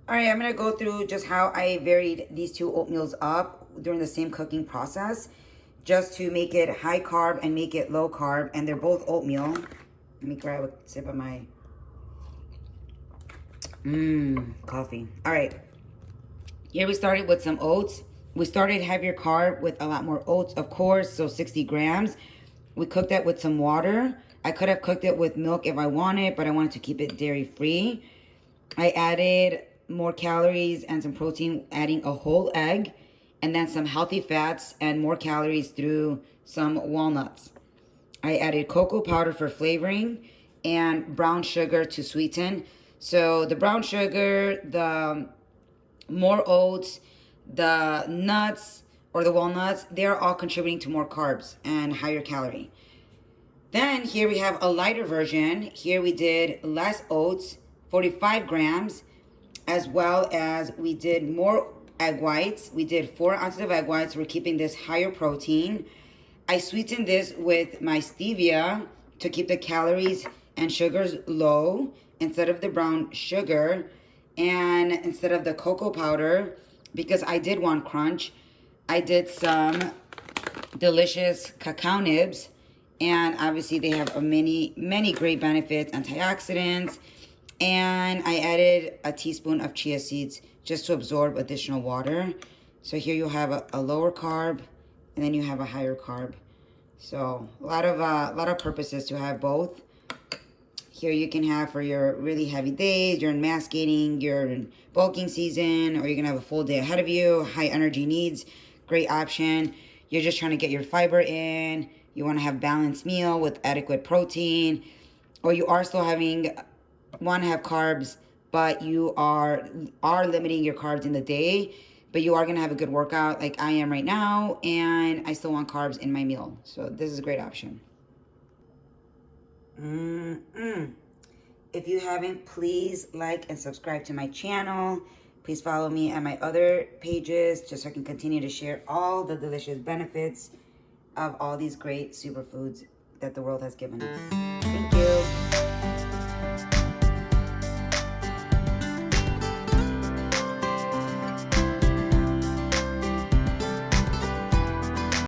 All right, I'm gonna go through just how I varied these two oatmeals up during the same cooking process, just to make it high carb and make it low carb, and they're both oatmeal. Let me grab a sip of my coffee. All right, here we started with some oats. We started heavier carb with a lot more oats, of course, so 60 grams. We cooked that with some water. I could have cooked it with milk if I wanted, but I wanted to keep it dairy free. I added more calories and some protein, adding a whole egg, and then some healthy fats and more calories through some walnuts. I added cocoa powder for flavoring and brown sugar to sweeten. So the brown sugar, the more oats, the nuts or the walnuts, they're all contributing to more carbs and higher calorie. Then here we have a lighter version. Here we did less oats, 45 grams, as well as we did more egg whites. We did 4 ounces of egg whites. We're keeping this higher protein. I sweetened this with my stevia to keep the calories and sugars low instead of the brown sugar and instead of the cocoa powder, because I did want crunch. I did some delicious cacao nibs, and obviously they have many great benefits, antioxidants. And I added a teaspoon of chia seeds just to absorb additional water. So here you have a lower carb, and then you have a higher carb. So a lot of purposes to have both. Here you can have for your really heavy days, you're in mass gaining, you're in bulking season, or you're gonna have a full day ahead of you, high energy needs, great option. You're just trying to get your fiber in, you wanna have balanced meal with adequate protein, or you are still want to have carbs, but you are limiting your carbs in the day, but you are going to have a good workout like I am right now, and I still want carbs in my meal. So this is a great option. If you haven't, please like and subscribe to my channel. Please follow me at my other pages just so I can continue to share all the delicious benefits of all these great superfoods that the world has given us.